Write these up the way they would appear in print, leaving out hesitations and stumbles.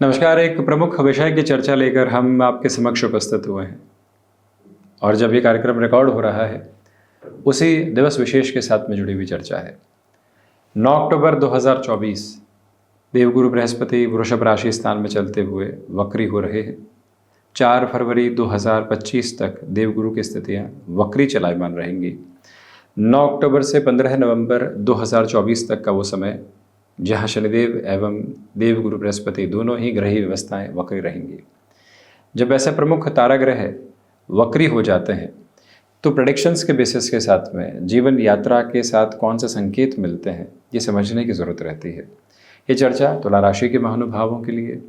नमस्कार। एक प्रमुख विषय की चर्चा लेकर हम आपके समक्ष उपस्थित हुए हैं और जब ये कार्यक्रम रिकॉर्ड हो रहा है उसी दिवस विशेष के साथ में जुड़ी हुई चर्चा है। 9 अक्टूबर 2024 देवगुरु बृहस्पति वृषभ राशि स्थान में चलते हुए वक्री हो रहे हैं। 4 फरवरी 2025 तक देवगुरु की स्थितियाँ वक्री चलायमान रहेंगी। 9 अक्टूबर से 15 नवंबर 2024 तक का वो समय जहाँ शनिदेव एवं देवगुरु बृहस्पति दोनों ही ग्रही व्यवस्थाएं वक्री रहेंगी। जब ऐसे प्रमुख तारा ग्रह वक्री हो जाते हैं तो प्रेडिक्शंस के बेसिस के साथ में जीवन यात्रा के साथ कौन से संकेत मिलते हैं ये समझने की ज़रूरत रहती है। ये चर्चा तुला राशि के महानुभावों के लिए।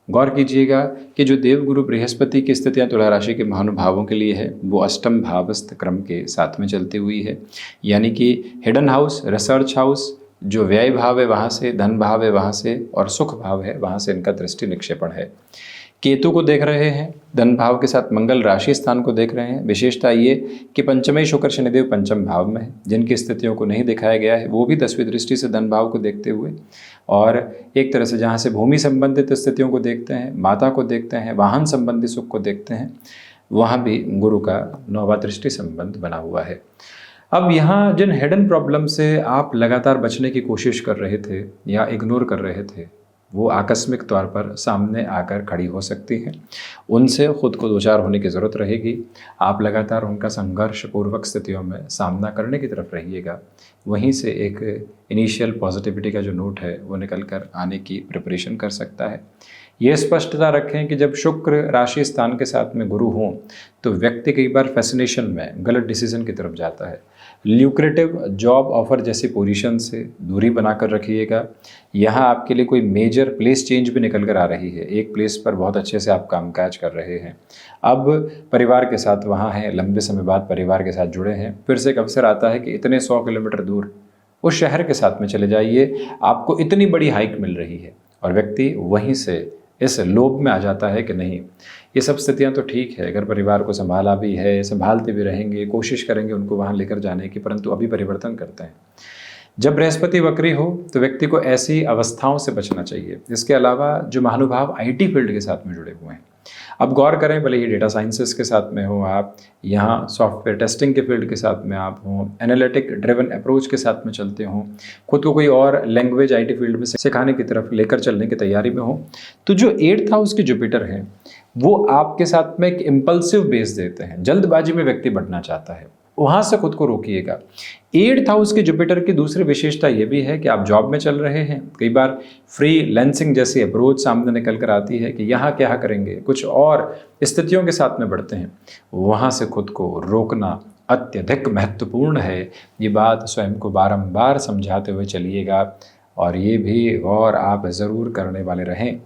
गौर कीजिएगा कि जो देवगुरु बृहस्पति की स्थितियाँ तुला राशि के महानुभावों के लिए है वो अष्टम भावस्थ क्रम के साथ में चलती हुई है, यानी कि हिडन हाउस, रिसर्च हाउस, जो व्यय भाव है वहाँ से, धन भाव है वहाँ से और सुख भाव है वहाँ से इनका दृष्टि निक्षेपण है। केतु को देख रहे हैं, धन भाव के साथ मंगल राशि स्थान को देख रहे हैं। विशेषता ये कि पंचमेय शुक्र शनिदेव पंचम भाव में है। जिनकी स्थितियों को नहीं दिखाया गया है वो भी 10वीं दृष्टि से धन भाव को देखते हुए और एक तरह से जहाँ से भूमि संबंधित स्थितियों को देखते हैं, माता को देखते हैं, वाहन संबंधी सुख को देखते हैं, वहाँ भी गुरु का 9वां दृष्टि संबंध बना हुआ है। अब यहाँ जिन हिडन प्रॉब्लम से आप लगातार बचने की कोशिश कर रहे थे या इग्नोर कर रहे थे वो आकस्मिक तौर पर सामने आकर खड़ी हो सकती हैं। उनसे खुद को दो चार होने की ज़रूरत रहेगी। आप लगातार उनका संघर्ष पूर्वक स्थितियों में सामना करने की तरफ रहिएगा। वहीं से एक इनिशियल पॉजिटिविटी का जो नोट है वो निकल कर आने की प्रिपरेशन कर सकता है। ये स्पष्टता रखें कि जब शुक्र राशि स्थान के साथ में गुरु हों तो व्यक्ति कई बार फैसिनेशन में गलत डिसीजन की तरफ जाता है। ल्यूक्रेटिव जॉब ऑफर जैसी पोजीशन से दूरी बनाकर रखिएगा। यहाँ आपके लिए कोई मेजर प्लेस चेंज भी निकल कर आ रही है। एक प्लेस पर बहुत अच्छे से आप कामकाज कर रहे हैं, अब परिवार के साथ वहाँ हैं, लंबे समय बाद परिवार के साथ जुड़े हैं, फिर से एक अवसर आता है कि इतने 100 किलोमीटर दूर उस शहर के साथ में चले जाइए, आपको इतनी बड़ी हाइक मिल रही है और व्यक्ति वहीं से इस लोभ में आ जाता है कि नहीं ये सब स्थितियां तो ठीक है, अगर परिवार को संभाला भी है, संभालते भी रहेंगे, कोशिश करेंगे उनको वहां लेकर जाने की, परंतु अभी परिवर्तन करते हैं। जब बृहस्पति वक्री हो तो व्यक्ति को ऐसी अवस्थाओं से बचना चाहिए। इसके अलावा जो महानुभाव आईटी फील्ड के साथ में जुड़े हुए हैं, अब गौर करें, भले ही डेटा साइंसेस के साथ में हो आप, यहाँ सॉफ्टवेयर टेस्टिंग के फील्ड के साथ में आप हों, एनालिटिक ड्रिवन अप्रोच के साथ में चलते हों, खुद को कोई और लैंग्वेज आईटी फील्ड में सिखाने की तरफ लेकर चलने की तैयारी में हो, तो जो 8th हाउस के जुपिटर हैं वो आपके साथ में एक इम्पल्सिव बेस देते हैं। जल्दबाजी में व्यक्ति बढ़ना चाहता है, वहाँ से खुद को रोकिएगा। 8th हाउस के जुपिटर की दूसरी विशेषता ये भी है कि आप जॉब में चल रहे हैं, कई बार फ्रीलांसिंग जैसी अप्रोच सामने निकल कर आती है कि यहाँ क्या करेंगे, कुछ और स्थितियों के साथ में बढ़ते हैं, वहाँ से खुद को रोकना अत्यधिक महत्वपूर्ण है। ये बात स्वयं को बारंबार समझाते हुए चलिएगा और ये भी गौर आप ज़रूर करने वाले रहें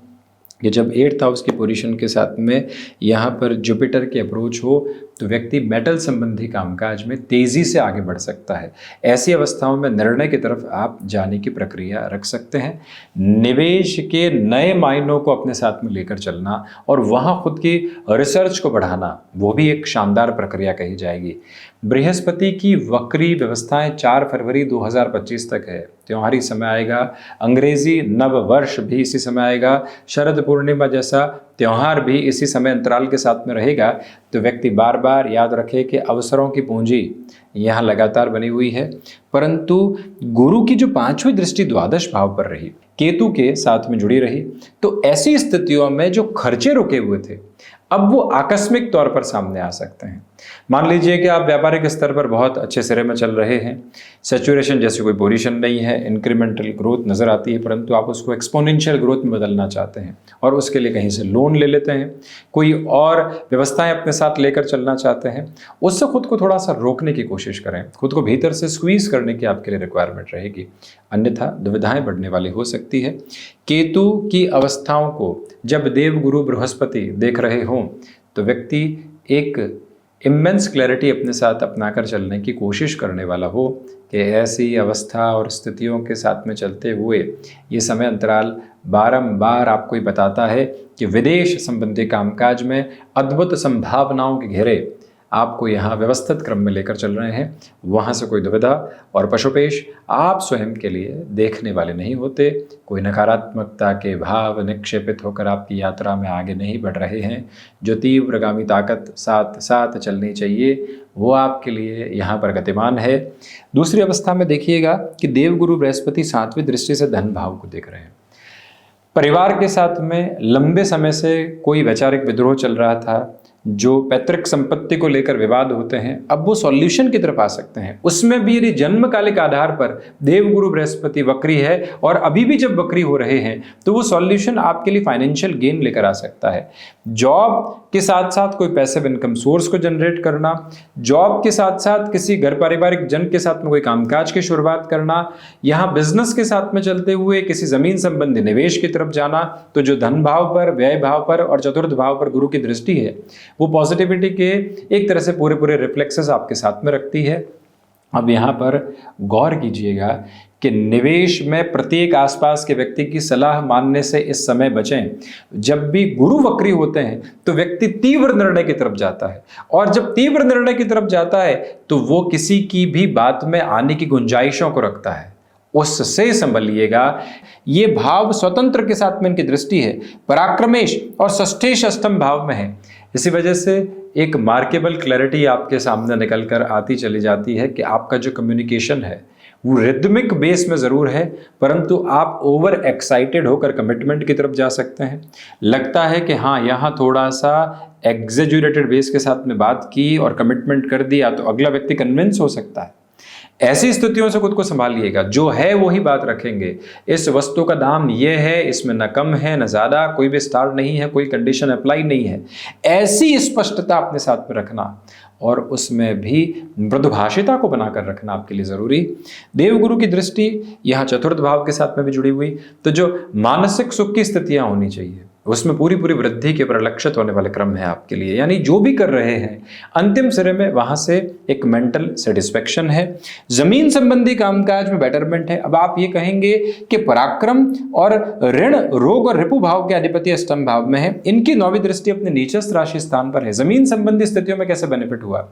कि जब 8th हाउस की पोजीशन के साथ में यहाँ पर जुपिटर की अप्रोच हो तो व्यक्ति मेटल संबंधी कामकाज में तेज़ी से आगे बढ़ सकता है। ऐसी अवस्थाओं में निर्णय की तरफ आप जाने की प्रक्रिया रख सकते हैं। निवेश के नए मायनों को अपने साथ में लेकर चलना और वहाँ खुद की रिसर्च को बढ़ाना, वो भी एक शानदार प्रक्रिया कही जाएगी। बृहस्पति की वक्री व्यवस्थाएं 4 फरवरी 2025 तक है। त्योहारी समय आएगा, अंग्रेजी नव वर्ष भी इसी समय आएगा, शरद पूर्णिमा जैसा त्यौहार भी इसी समय अंतराल के साथ में रहेगा। तो व्यक्ति बार बार याद रखे कि अवसरों की पूंजी यहाँ लगातार बनी हुई है, परंतु गुरु की जो 5वीं दृष्टि द्वादश भाव पर रही, केतु के साथ में जुड़ी रही, तो ऐसी स्थितियों में जो खर्चे रुके हुए थे अब वो आकस्मिक तौर पर सामने आ सकते हैं। मान लीजिए कि आप व्यापारिक स्तर पर बहुत अच्छे सिरे में चल रहे हैं, सैचुरेशन जैसी कोई पोजीशन नहीं है, इंक्रीमेंटल ग्रोथ नज़र आती है, परंतु आप उसको एक्सपोनेंशियल ग्रोथ में बदलना चाहते हैं और उसके लिए कहीं से लोन ले लेते हैं, कोई और व्यवस्थाएं अपने साथ लेकर चलना चाहते हैं, उससे खुद को थोड़ा सा रोकने की कोशिश करें। खुद को भीतर से स्क्वीज करने की आपके लिए रिक्वायरमेंट रहेगी, अन्यथा दुविधाएं बढ़ने वाली हो सकती है। केतु की अवस्थाओं को जब देव गुरु बृहस्पति देख रहे हों तो व्यक्ति एक इमेंस क्लैरिटी अपने साथ अपनाकर चलने की कोशिश करने वाला हो कि ऐसी अवस्था और स्थितियों के साथ में चलते हुए ये समय अंतराल बारंबार आपको ही बताता है कि विदेश संबंधी कामकाज में अद्भुत संभावनाओं के घेरे आपको यहाँ व्यवस्थित क्रम में लेकर चल रहे हैं, वहाँ से कोई दुविधा और पशुपेश आप स्वयं के लिए देखने वाले नहीं होते। कोई नकारात्मकता के भाव निक्षेपित होकर आपकी यात्रा में आगे नहीं बढ़ रहे हैं। जो तीव्रगामी ताकत साथ साथ चलनी चाहिए वो आपके लिए यहाँ पर गतिमान है। दूसरी अवस्था में देखिएगा कि देवगुरु बृहस्पति 7वीं दृष्टि से धन भाव को देख रहे हैं। परिवार के साथ में लंबे समय से कोई वैचारिक विद्रोह चल रहा था, जो पैतृक संपत्ति को लेकर विवाद होते हैं, अब वो सॉल्यूशन की तरफ आ सकते हैं। उसमें भी यदि जन्मकालिक आधार पर देवगुरु बृहस्पति वक्री है और अभी भी जब वक्री हो रहे हैं तो वो सॉल्यूशन आपके लिए फाइनेंशियल गेन लेकर आ सकता है। जॉब के साथ साथ कोई पैसिव इनकम सोर्स को जनरेट करना, जॉब के साथ साथ किसी घर पारिवारिक जन के साथ में कोई कामकाज की शुरुआत करना, यहाँ बिजनेस के साथ में चलते हुए किसी जमीन संबंधी निवेश की तरफ जाना। तो जो धन भाव पर, व्यय भाव पर और चतुर्थ भाव पर गुरु की दृष्टि है वो पॉजिटिविटी के एक तरह से पूरे रिफ्लेक्सेस आपके साथ में रखती है। अब यहाँ पर गौर कीजिएगा कि निवेश में प्रत्येक आसपास के व्यक्ति की सलाह मानने से इस समय बचें। जब भी गुरु वक्री होते हैं तो व्यक्ति तीव्र निर्णय की तरफ जाता है, और जब तीव्र निर्णय की तरफ जाता है तो वो किसी की भी बात में आने की गुंजाइशों को रखता है। उससे संभलिएगा। ये भाव स्वतंत्र के साथ में इनकी दृष्टि है, पराक्रमेश और षष्ठेश अष्टम भाव में है। इसी वजह से एक मार्केबल क्लैरिटी आपके सामने निकल कर आती चली जाती है कि आपका जो कम्युनिकेशन है वो रिदमिक बेस में ज़रूर है, परंतु आप ओवर एक्साइटेड होकर कमिटमेंट की तरफ जा सकते हैं। लगता है कि हाँ, यहाँ थोड़ा सा एग्जेजुरेटेड बेस के साथ में बात की और कमिटमेंट कर दिया तो अगला व्यक्ति कन्विंस हो सकता है। ऐसी स्थितियों से खुद को संभालिएगा। जो है वही बात रखेंगे। इस वस्तु का दाम ये है, इसमें न कम है न ज़्यादा, कोई भी स्टार नहीं है, कोई कंडीशन अप्लाई नहीं है। ऐसी स्पष्टता अपने साथ में रखना और उसमें भी मृदुभाषिता को बनाकर रखना आपके लिए ज़रूरी। देवगुरु की दृष्टि यहाँ चतुर्थ भाव के साथ में भी जुड़ी हुई, तो जो मानसिक सुख की स्थितियाँ होनी चाहिए उसमें पूरी वृद्धि के परिलक्षित होने वाले क्रम है आपके लिए। यानी जो भी कर रहे हैं अंतिम सिरे में वहां से एक मेंटल सेटिस्फेक्शन है। जमीन संबंधी कामकाज में बेटरमेंट है। अब आप ये कहेंगे कि पराक्रम और ऋण, रोग और रिपु भाव के अधिपति अष्टम भाव में है, इनकी 9वीं दृष्टि अपने नीचस्थ राशि स्थान पर है। जमीन संबंधी स्थितियों में कैसे बेनिफिट हुआ?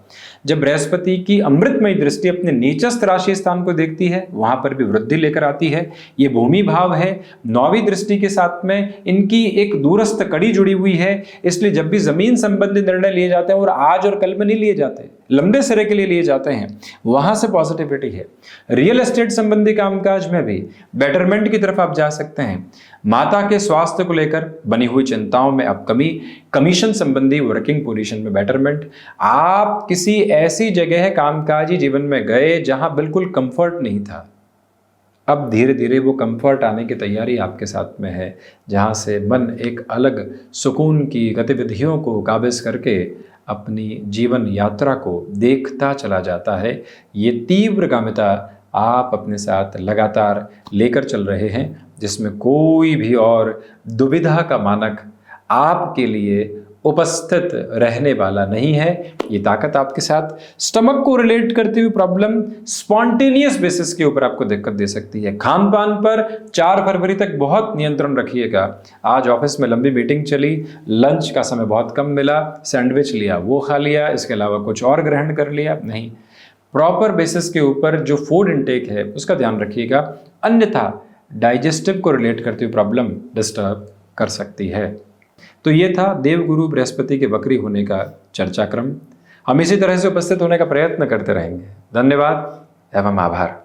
जब बृहस्पति की अमृतमयी दृष्टि अपने नीचस्थ राशि स्थान को देखती है वहां पर भी वृद्धि लेकर आती है। ये भूमि भाव है। 9वीं दृष्टि के साथ में इनकी एक दूरस्थ कड़ी जुड़ी हुई है। इसलिए जब भी जमीन संबंधी निर्णय लिए जाते हैं, और आज और कल में नहीं लिए जाते, लंबे सिरे के लिए जाते हैं, वहां से पॉजिटिविटी है। रियल एस्टेट संबंधी कामकाज में भी बेटरमेंट की तरफ आप जा सकते हैं। माता के स्वास्थ्य को लेकर बनी हुई चिंताओं में अब कमी, कमीशन संबंधी वर्किंग पोजीशन में बेटरमेंट। आप किसी ऐसी जगह कामकाजी जीवन में गए जहां बिल्कुल कंफर्ट नहीं था, अब धीरे धीरे वो कंफर्ट आने की तैयारी आपके साथ में है, जहाँ से मन एक अलग सुकून की गतिविधियों को काबिज करके अपनी जीवन यात्रा को देखता चला जाता है। ये तीव्रगामिता आप अपने साथ लगातार लेकर चल रहे हैं, जिसमें कोई भी और दुविधा का मानक आपके लिए उपस्थित रहने वाला नहीं है। ये ताकत आपके साथ स्टमक को रिलेट करती हुई प्रॉब्लम स्पॉन्टेनियस बेसिस के ऊपर आपको दिक्कत दे सकती है। खान पान पर 4 फरवरी तक बहुत नियंत्रण रखिएगा। आज ऑफिस में लंबी मीटिंग चली, लंच का समय बहुत कम मिला, सैंडविच लिया वो खा लिया, इसके अलावा कुछ और ग्रहण कर लिया नहीं। प्रॉपर बेसिस के ऊपर जो फूड इनटेक है उसका ध्यान रखिएगा, अन्यथा डाइजेस्टिव को रिलेट करती हुई प्रॉब्लम डिस्टर्ब कर सकती है। तो ये था देवगुरु बृहस्पति के वक्री होने का चर्चा क्रम। हम इसी तरह से उपस्थित होने का प्रयत्न करते रहेंगे। धन्यवाद एवं आभार।